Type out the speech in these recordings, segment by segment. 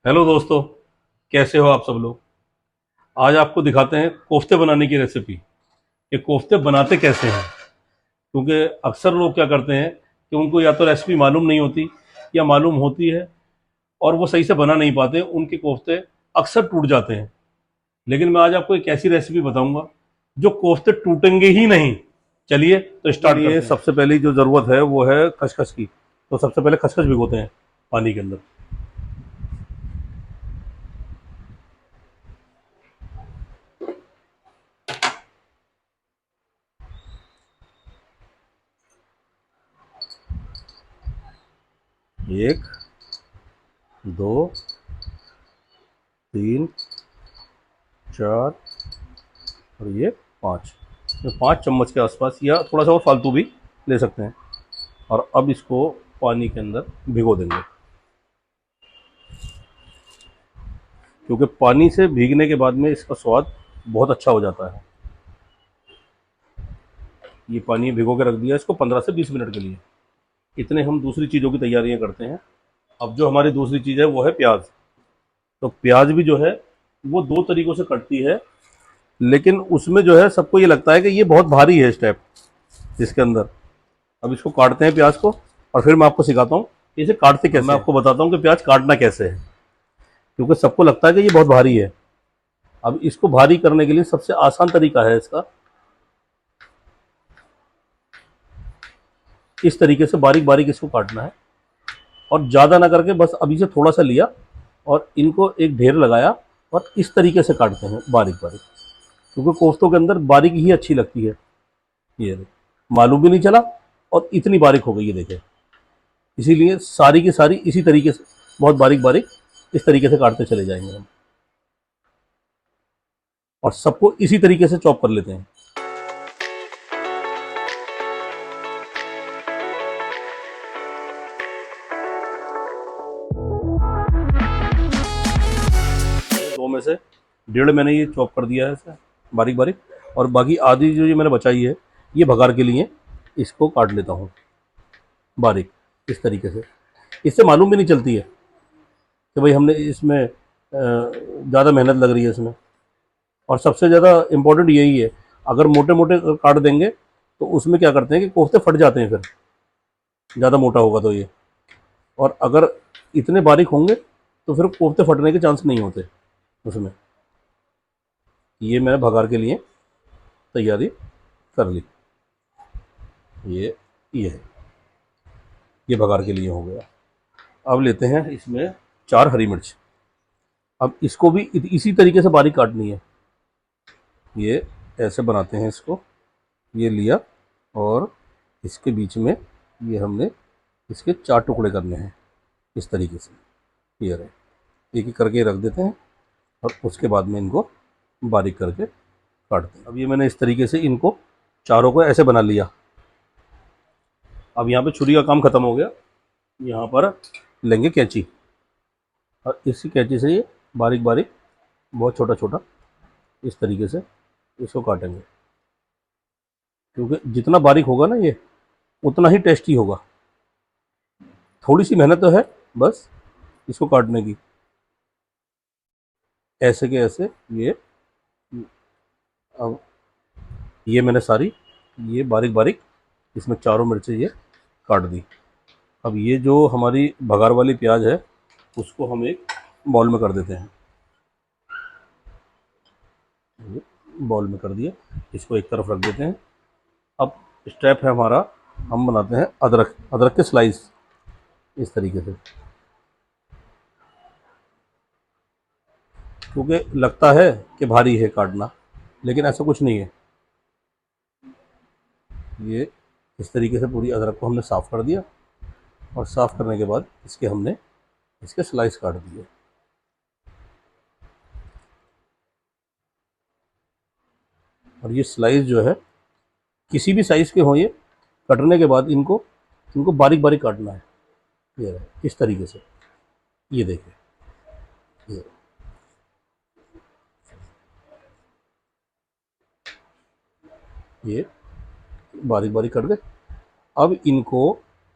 Hello दोस्तों, कैसे हो आप सब लोग। आज आपको दिखाते हैं कोफ्ते बनाने की रेसिपी कि कोफ्ते बनाते कैसे हैं। क्योंकि अक्सर लोग क्या करते हैं कि उनको या तो रेसिपी मालूम नहीं होती या मालूम होती है और वो सही से बना नहीं पाते, उनके कोफ्ते अक्सर टूट जाते हैं। लेकिन मैं आज आपको एक ऐसी रेसिपी बताऊंगा जो कोफ्ते टूटेंगे ही नहीं। चलिए तो स्टार्ट करते हैं। सबसे पहली जो ज़रूरत है वो है खसखस की। तो सबसे पहले खसखस भिगोते हैं पानी के अंदर। एक, दो, तीन, चार और ये पाँच। ये 5 चम्मच के आसपास या थोड़ा सा और फालतू भी ले सकते हैं। और अब इसको पानी के अंदर भिगो देंगे, क्योंकि पानी से भीगने के बाद में इसका स्वाद बहुत अच्छा हो जाता है। ये पानी भिगो के रख दिया इसको 15 से 20 मिनट के लिए। इतने हम दूसरी चीज़ों की तैयारियां करते हैं। अब जो हमारी दूसरी चीज़ है वो है प्याज। तो प्याज भी जो है वो दो तरीक़ों से कटती है, लेकिन उसमें जो है सबको ये लगता है कि ये बहुत भारी है स्टेप इसके अंदर। अब इसको काटते हैं प्याज को, और फिर मैं आपको सिखाता हूँ इसे काटते कैसे। मैं आपको बताता हूँ कि प्याज काटना कैसे है, क्योंकि सबको लगता है कि ये बहुत भारी है। अब इसको भारी करने के लिए सबसे आसान तरीका है इसका, इस तरीके से बारीक बारीक इसको काटना है। और ज़्यादा ना करके बस अभी से थोड़ा सा लिया और इनको एक ढेर लगाया और इस तरीके से काटते हैं बारीक बारीक, क्योंकि कोफ्तों के अंदर बारीक ही अच्छी लगती है। ये मालूम भी नहीं चला और इतनी बारीक हो गई, ये देखें। इसीलिए सारी की सारी इसी तरीके से बहुत बारीक बारीक इस तरीके से काटते चले जाएंगे हम, और सबको इसी तरीके से चॉप कर लेते हैं। 2 में से डेढ़ मैंने ये चॉप कर दिया है इसे बारीक बारीक, और बाकी आधी जो ये मैंने बचाई है ये भगार के लिए इसको काट लेता हूँ बारीक इस तरीके से। इससे मालूम भी नहीं चलती है कि भाई हमने इसमें ज़्यादा मेहनत लग रही है इसमें। और सबसे ज़्यादा इम्पोर्टेंट यही है, अगर मोटे मोटे काट देंगे तो उसमें क्या करते हैं कि कोफ्ते फट जाते हैं, फिर ज़्यादा मोटा होगा तो ये। और अगर इतने बारीक होंगे तो फिर कोफ्ते फटने के चांस नहीं होते उसमें। ये मैंने भगार के लिए तैयारी कर ली। ये है, ये भगार के लिए हो गया। अब लेते हैं इसमें 4 हरी मिर्च। अब इसको भी इसी तरीके से बारीक काटनी है। ये ऐसे बनाते हैं इसको, ये लिया और इसके बीच में ये हमने इसके 4 टुकड़े करने हैं इस तरीके से। ये रहे, एक एक करके रख देते हैं और उसके बाद में इनको बारीक करके काटते हैं। अब ये मैंने इस तरीके से इनको चारों को ऐसे बना लिया। अब यहाँ पे छुरी का काम ख़त्म हो गया। यहाँ पर लेंगे कैंची और इसी कैंची से ये बारीक बारीक बहुत छोटा छोटा इस तरीके से इसको काटेंगे, क्योंकि जितना बारीक होगा ना ये उतना ही टेस्टी होगा। थोड़ी सी मेहनत तो है बस इसको काटने की। ऐसे के ऐसे ये, अब ये मैंने सारी ये बारीक बारीक इसमें चारों मिर्चें ये काट दी। अब ये जो हमारी भगार वाली प्याज है उसको हम एक बाउल में कर देते हैं। ये बाउल में कर दिया, इसको एक तरफ रख देते हैं। अब स्टेप है हमारा, हम बनाते हैं अदरक। अदरक के स्लाइस इस तरीके से, क्योंकि लगता है कि भारी है काटना, लेकिन ऐसा कुछ नहीं है। ये इस तरीके से पूरी अदरक को हमने साफ़ कर दिया और साफ़ करने के बाद इसके स्लाइस काट दिए। और ये स्लाइस जो है किसी भी साइज़ के हों, ये कटने के बाद इनको इनको बारीक बारीक काटना है। ये रहे, इस तरीके से। ये देखिए, ये बारीक बारीक कट गए। अब इनको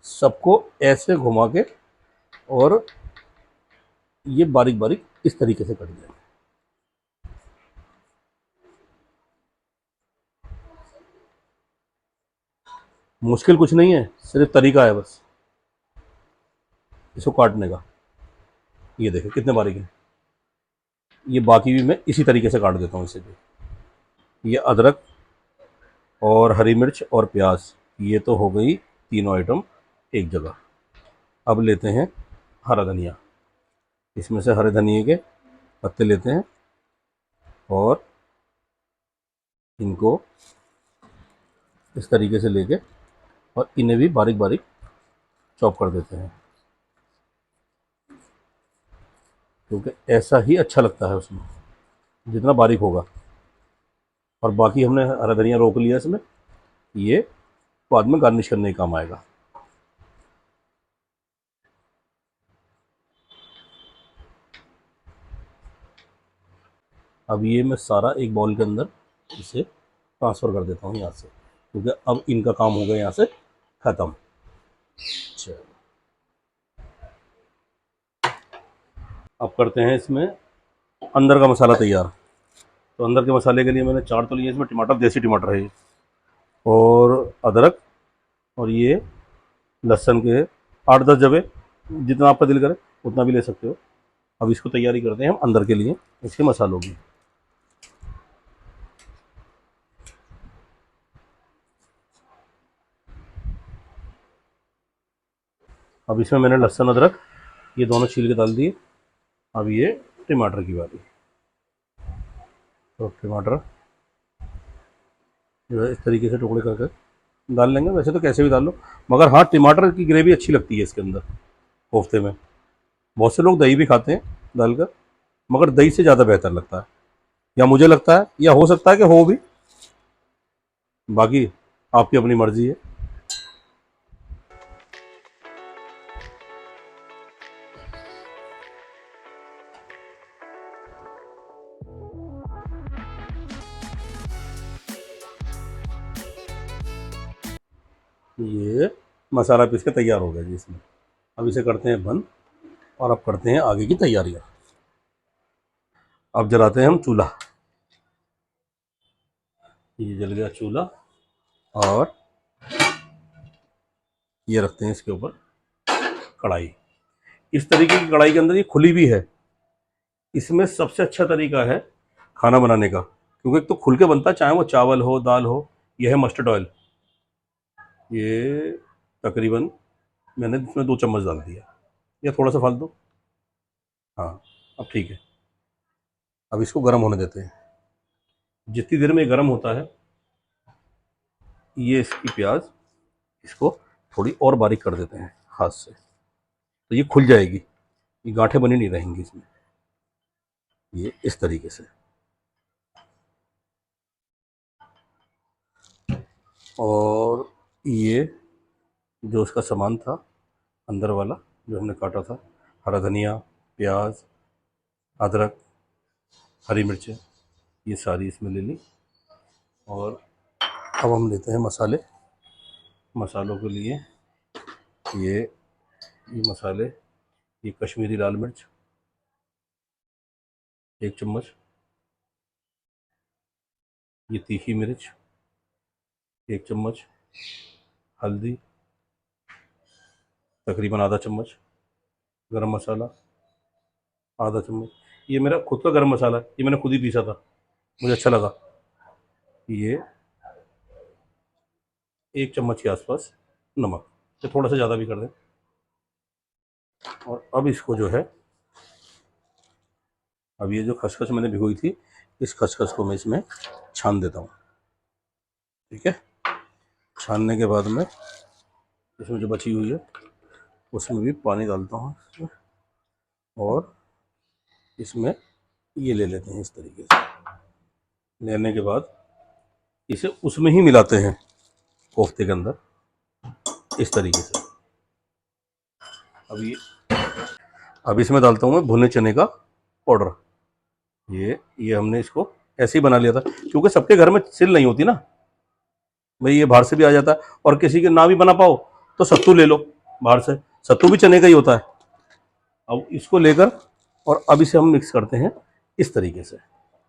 सबको ऐसे घुमा के और ये बारीक बारीक इस तरीके से कट जाएंगे। मुश्किल कुछ नहीं है, सिर्फ तरीका है बस इसको काटने का। ये देखो कितने बारीक है। ये बाकी भी मैं इसी तरीके से काट देता हूँ इसे भी। ये अदरक और हरी मिर्च और प्याज, ये तो हो गई तीनों आइटम एक जगह। अब लेते हैं हरा धनिया, इसमें से हरे धनिए के पत्ते लेते हैं और इनको इस तरीके से लेके और इन्हें भी बारीक बारीक चॉप कर देते हैं, क्योंकि ऐसा ही अच्छा लगता है उसमें जितना बारीक होगा। और बाकी हमने हरा धनिया रोक लिया इसमें, ये बाद में गार्निश करने का काम आएगा। अब ये मैं सारा एक बाउल के अंदर इसे ट्रांसफ़र कर देता हूँ यहाँ से, क्योंकि अब इनका काम हो गया यहाँ से ख़त्म। चलो अब करते हैं इसमें अंदर का मसाला तैयार। तो अंदर के मसाले के लिए मैंने 4 तो लिए इसमें टमाटर, देसी टमाटर है ये, और अदरक, और ये लहसुन के 8-10 जबे, जितना आपका दिल करे उतना भी ले सकते हो। अब इसको तैयारी करते हैं हम अंदर के लिए इसके मसालों की। अब इसमें मैंने लहसुन अदरक ये दोनों छील के डाल दिए। अब ये टमाटर की बारी। तो टमाटर जो है इस तरीके से टुकड़े करके डाल लेंगे, वैसे तो कैसे भी डाल लो, मगर हाँ टमाटर की ग्रेवी अच्छी लगती है इसके अंदर कोफ्ते में। बहुत से लोग दही भी खाते हैं डालकर, मगर दही से ज़्यादा बेहतर लगता है, या मुझे लगता है, या हो सकता है कि हो भी, बाकी आपकी अपनी मर्जी है। ये मसाला पीस के तैयार हो गया जी इसमें। अब इसे करते हैं बंद और अब करते हैं आगे की तैयारियाँ। अब जलाते हैं हम चूल्हा। ये जल गया चूल्हा और ये रखते हैं इसके ऊपर कढ़ाई। इस तरीके की कढ़ाई के अंदर ये खुली भी है, इसमें सबसे अच्छा तरीका है खाना बनाने का, क्योंकि एक तो खुल के बनता है, चाहे वो चावल हो दाल हो। यह है मस्टर्ड ऑयल, ये तकरीबन मैंने इसमें 2 चम्मच डाल दिया, या थोड़ा सा फालतू। हाँ अब ठीक है। अब इसको गर्म होने देते हैं। जितनी देर में ये गर्म होता है, ये इसकी प्याज इसको थोड़ी और बारीक कर देते हैं हाथ से, तो ये खुल जाएगी, ये गांठें बनी नहीं रहेंगी इसमें। ये इस तरीके से। और ये जो उसका सामान था अंदर वाला जो हमने काटा था, हरा धनिया, प्याज, अदरक, हरी मिर्चें, ये सारी इसमें ले ली। और अब हम लेते हैं मसाले। मसालों के लिए ये मसाले, ये कश्मीरी लाल मिर्च 1 चम्मच, ये तीखी मिर्च 1 चम्मच, हल्दी तकरीबन आधा चम्मच, गरम मसाला आधा चम्मच। ये मेरा खुद का गरम मसाला है, ये मैंने खुद ही पीसा था, मुझे अच्छा लगा। ये 1 चम्मच के आसपास नमक, ये थोड़ा सा ज़्यादा भी कर दें। और अब इसको जो है, अब ये जो खसखस मैंने भिगोई थी, इस खसखस को मैं इसमें छान देता हूँ। ठीक है, छानने के बाद में इसमें जो बची हुई है उसमें भी पानी डालता हूँ इसमें, और इसमें ये ले लेते हैं। इस तरीके से लेने के बाद इसे उसमें ही मिलाते हैं कोफ्ते के अंदर इस तरीके से। अब इसमें डालता हूँ मैं भुने चने का पाउडर। ये हमने इसको ऐसे ही बना लिया था, क्योंकि सबके घर में सिल नहीं होती ना भाई, ये बाहर से भी आ जाता है, और किसी के ना भी बना पाओ तो सत्तू ले लो बाहर से, सत्तू भी चने का ही होता है। अब इसको लेकर और अब इसे हम मिक्स करते हैं इस तरीके से,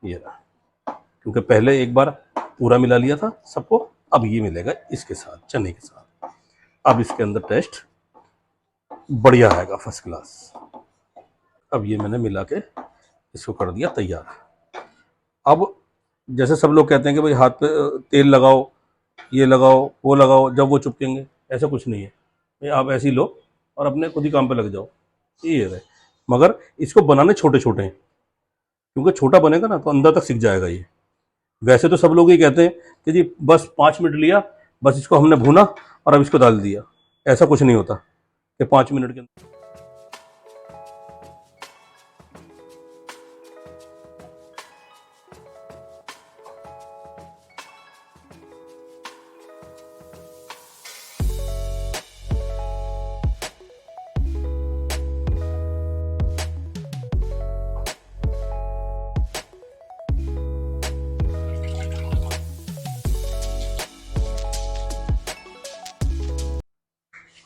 ये रहा, क्योंकि पहले एक बार पूरा मिला लिया था सबको, अब ये मिलेगा इसके साथ, चने के साथ। अब इसके अंदर टेस्ट बढ़िया आएगा, फर्स्ट क्लास। अब ये मैंने मिला के इसको कर दिया तैयार। अब जैसे सब लोग कहते हैं कि भाई हाथ पे तेल लगाओ, ये लगाओ, वो लगाओ, जब वो चिपकेंगे, ऐसा कुछ नहीं है भाई, आप ऐसे ही लो और अपने खुद ही काम पे लग जाओ, ये रहे। मगर इसको बनाने छोटे छोटे हैं, क्योंकि छोटा बनेगा ना तो अंदर तक सिक जाएगा ये। वैसे तो सब लोग ये कहते हैं कि जी बस 5 मिनट लिया, बस इसको हमने भूना और अब इसको डाल दिया। ऐसा कुछ नहीं होता कि 5 मिनट के अंदर।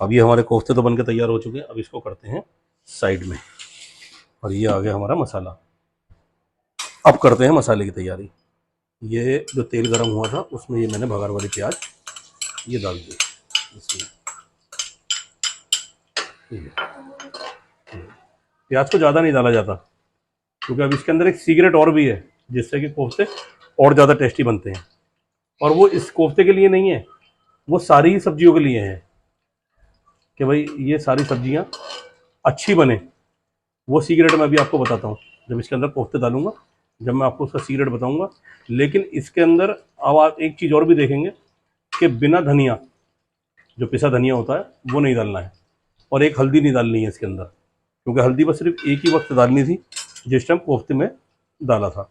अब ये हमारे कोफ्ते तो बनके तैयार हो चुके हैं, अब इसको करते हैं साइड में। और ये आ गया हमारा मसाला। अब करते हैं मसाले की तैयारी। ये जो तेल गरम हुआ था उसमें ये मैंने भगार वाली प्याज ये डाल दी इसमें। प्याज को ज़्यादा नहीं डाला जाता, क्योंकि अब इसके अंदर एक सीक्रेट और भी है जिससे कि कोफ्ते और ज़्यादा टेस्टी बनते हैं। और वो इस कोफ्ते के लिए नहीं है, वो सारी ही सब्जियों के लिए है कि भाई ये सारी सब्जियां अच्छी बने। वो सीक्रेट मैं अभी आपको बताता हूँ जब इसके अंदर कोफ्ते डालूंगा, जब मैं आपको उसका सीक्रेट बताऊंगा। लेकिन इसके अंदर अब आप एक चीज़ और भी देखेंगे कि बिना धनिया, जो पिसा धनिया होता है वो नहीं डालना है, और एक हल्दी नहीं डालनी है इसके अंदर, क्योंकि हल्दी बस सिर्फ एक ही वक्त डालनी थी जिस टाइम कोफ्ते में डाला था।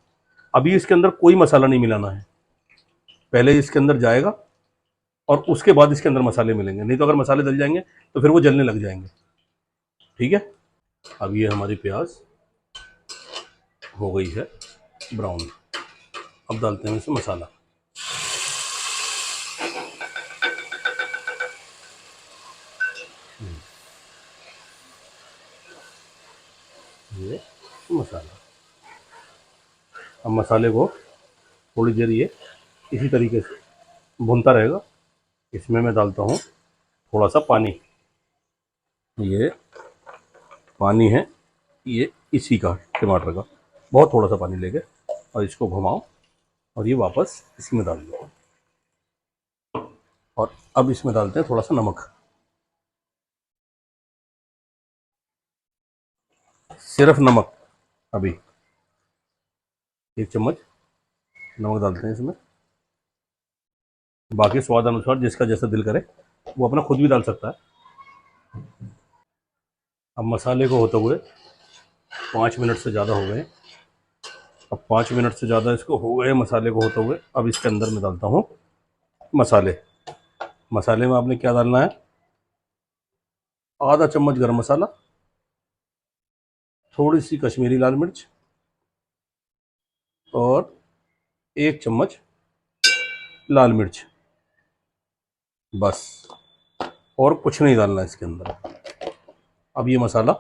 अभी इसके अंदर कोई मसाला नहीं मिलाना है, पहले इसके अंदर जाएगा और उसके बाद इसके अंदर मसाले मिलेंगे, नहीं तो अगर मसाले डल जाएंगे तो फिर वो जलने लग जाएंगे। ठीक है। अब ये हमारी प्याज हो गई है ब्राउन। अब डालते हैं इसमें मसाला। ये मसाला, अब मसाले को थोड़ी देर ये इसी तरीके से भुनता रहेगा। इसमें मैं डालता हूँ थोड़ा सा पानी। ये पानी है, ये इसी का, टमाटर का, बहुत थोड़ा सा पानी लेके और इसको घुमाओ और ये वापस इसमें डाल दो। और अब इसमें डालते हैं थोड़ा सा नमक, सिर्फ नमक। अभी 1 चम्मच नमक डालते हैं इसमें, बाकी स्वाद अनुसार जिसका जैसा दिल करे वो अपना खुद भी डाल सकता है। अब मसाले को होते हुए 5 मिनट से ज़्यादा हो गए। अब 5 मिनट से ज़्यादा इसको हो गए मसाले को होते हुए। अब इसके अंदर मैं डालता हूँ मसाले। मसाले में आपने क्या डालना है, आधा चम्मच गरम मसाला, थोड़ी सी कश्मीरी लाल मिर्च और 1 चम्मच लाल मिर्च, बस। और कुछ नहीं डालना इसके अंदर। अब ये मसाला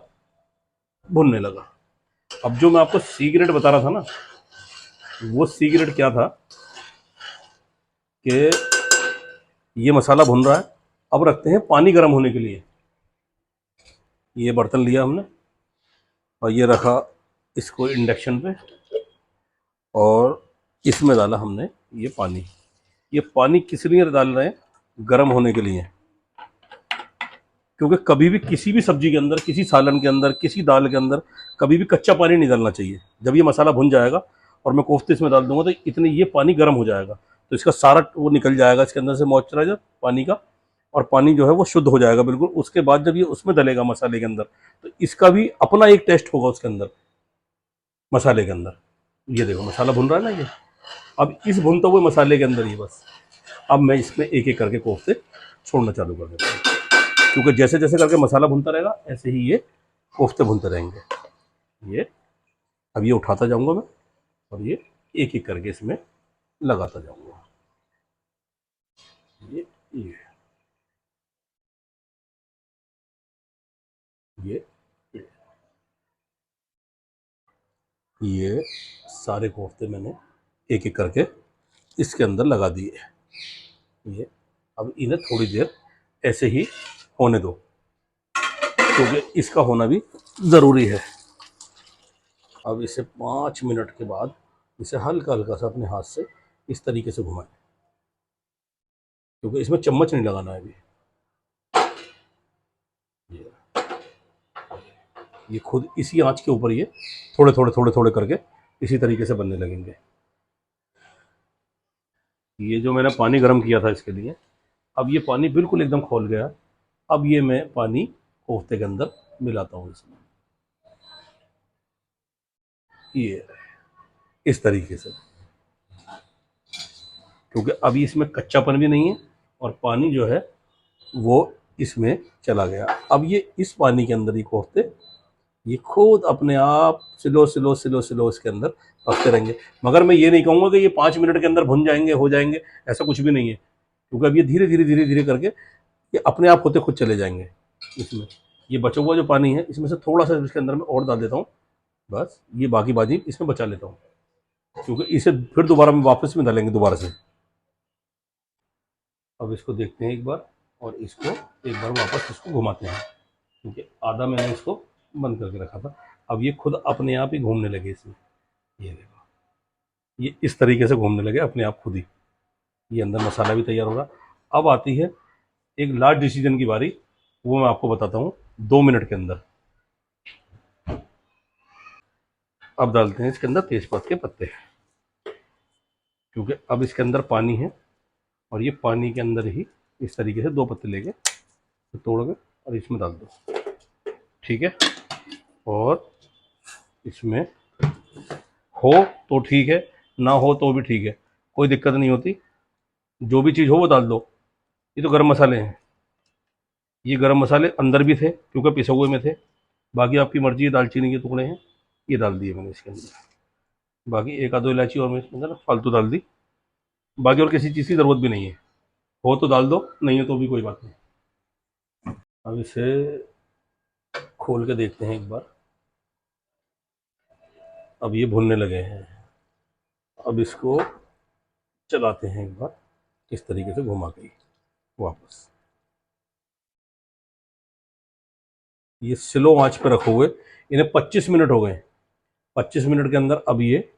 भुनने लगा। अब जो मैं आपको सीक्रेट बता रहा था ना, वो सीक्रेट क्या था कि ये मसाला भुन रहा है। अब रखते हैं पानी गर्म होने के लिए। ये बर्तन लिया हमने और ये रखा इसको इंडक्शन पे, और इसमें डाला हमने ये पानी। ये पानी किस लिए डाल रहे हैं, गर्म होने के लिए। क्योंकि कभी भी किसी भी सब्जी के अंदर, किसी सालन के अंदर, किसी दाल के अंदर कभी भी कच्चा पानी नहीं डालना चाहिए। जब ये मसाला भुन जाएगा और मैं कोफ्ते इसमें डाल दूंगा तो इतने ये पानी गर्म हो जाएगा, तो इसका सारा वो निकल जाएगा इसके अंदर से मॉइस्चराइजर पानी का, और पानी जो है वो शुद्ध हो जाएगा बिल्कुल। उसके बाद जब ये उसमें डलेगा मसाले के अंदर, तो इसका भी अपना एक टेस्ट होगा उसके अंदर, मसाले के अंदर। ये देखो मसाला भुन रहा है ना ये। अब इस भुनते हुए मसाले के अंदर ही बस अब मैं इसमें एक एक करके कोफ्ते छोड़ना चालू कर देता हूँ, क्योंकि जैसे जैसे करके मसाला भुनता रहेगा ऐसे ही ये कोफ्ते भुनते रहेंगे। ये अब ये उठाता जाऊंगा मैं और ये एक एक करके इसमें लगाता जाऊंगा। ये ये ये सारे कोफ्ते मैंने एक एक करके इसके अंदर लगा दिए। ये अब इन्हें थोड़ी देर ऐसे ही होने दो, क्योंकि इसका होना भी ज़रूरी है। अब इसे 5 मिनट के बाद इसे हल्का हल्का सा अपने हाथ से इस तरीके से घुमाएं, क्योंकि इसमें चम्मच नहीं लगाना है अभी। ये खुद इसी आंच के ऊपर ये थोड़े थोड़े थोड़े थोड़े करके इसी तरीके से बनने लगेंगे। ये जो मैंने पानी गर्म किया था इसके लिए, अब ये पानी बिल्कुल एकदम खौल गया। अब ये मैं पानी कोफ्ते के अंदर मिलाता हूँ इसमें, ये इस तरीके से, क्योंकि अभी इसमें कच्चापन भी नहीं है और पानी जो है वो इसमें चला गया। अब ये इस पानी के अंदर ही कोफ्ते ये खुद अपने आप स्लो स्लो स्लो स्लो इसके अंदर पकते रहेंगे। मगर मैं ये नहीं कहूँगा कि ये 5 मिनट के अंदर भुन जाएंगे, हो जाएंगे, ऐसा कुछ भी नहीं है, क्योंकि अब ये धीरे धीरे धीरे धीरे करके ये अपने आप होते खुद चले जाएंगे। इसमें ये बचा हुआ जो पानी है इसमें से थोड़ा सा इसके अंदर मैं और डाल देता हूँ, बस ये बाकी बाजी इसमें बचा लेता हूँ, क्योंकि इसे फिर दोबारा में वापस में डालेंगे दोबारा से। अब इसको देखते हैं एक बार, और इसको एक बार वापस इसको घुमाते हैं, क्योंकि आधा मैंने इसको बंद करके रखा था। अब ये खुद अपने आप ही घूमने लगे इसमें, ये देखो ये इस तरीके से घूमने लगे अपने आप खुद ही। ये अंदर मसाला भी तैयार होगा। अब आती है एक लास्ट डिसीजन की बारी, वो मैं आपको बताता हूँ 2 मिनट के अंदर। अब डालते हैं इसके अंदर तेजपात के पत्ते, क्योंकि अब इसके अंदर पानी है और ये पानी के अंदर ही इस तरीके से 2 पत्ते लेके तो तोड़ के और इसमें डाल दो, ठीक है। और इसमें हो तो ठीक है, ना हो तो भी ठीक है, कोई दिक्कत नहीं होती, जो भी चीज़ हो वो डाल दो। ये तो गरम मसाले हैं, ये गरम मसाले अंदर भी थे क्योंकि पिसे हुए में थे, बाकी आपकी मर्जी है, दालचीनी के टुकड़े हैं ये डाल दिए मैंने इसके अंदर, बाकी एक आधो इलायची और मैं इसके अंदर फालतू डाल दी, बाकी और किसी चीज़ की ज़रूरत भी नहीं है, हो तो डाल दो, नहीं है तो भी कोई बात नहीं। अब इसे खोल के देखते हैं एक बार। अब ये भुनने लगे हैं, अब इसको चलाते हैं एक बार इस तरीके से घुमा के वापस। ये स्लो आंच पे रखे हुए इन्हें 25 मिनट हो गए। 25 मिनट के अंदर अब ये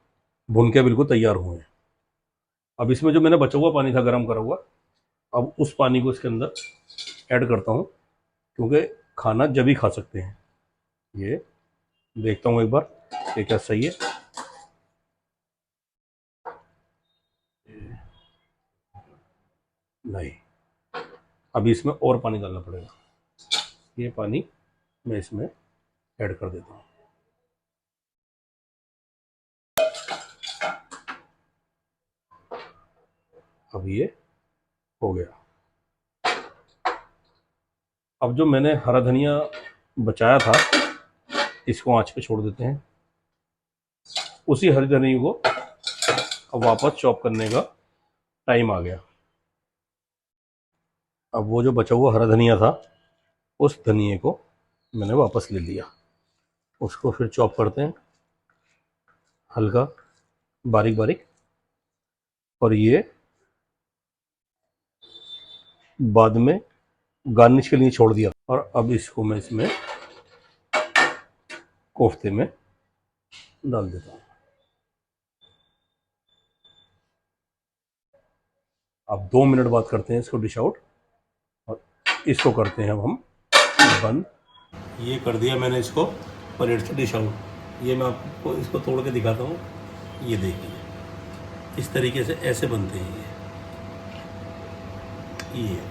भुन के बिल्कुल तैयार हुए हैं। अब इसमें जो मैंने बचा हुआ पानी था गर्म करा हुआ, अब उस पानी को इसके अंदर ऐड करता हूँ, क्योंकि खाना जब ही खा सकते हैं। ये देखता हूँ एक बार कि क्या सही है। नहीं, अभी इसमें और पानी डालना पड़ेगा। ये पानी मैं इसमें ऐड कर देता हूँ। अब ये हो गया। अब जो मैंने हरा धनिया बचाया था इसको आंच पे छोड़ देते हैं। उसी हरी धनिया को अब वापस चॉप करने का टाइम आ गया। अब वो जो बचा हुआ हरा धनिया था उस धनिए को मैंने वापस ले लिया, उसको फिर चॉप करते हैं हल्का बारीक बारीक, और ये बाद में गार्निश के लिए छोड़ दिया। और अब इसको मैं इसमें कोफ्ते में डाल देता हूँ। अब 2 मिनट बाद करते हैं इसको डिश आउट, और इसको करते हैं अब हम बंद। ये कर दिया मैंने इसको प्लेट से डिश आउट। ये मैं आपको इसको तोड़ के दिखाता हूँ, ये देखिए इस तरीके से ऐसे बनते हैं ये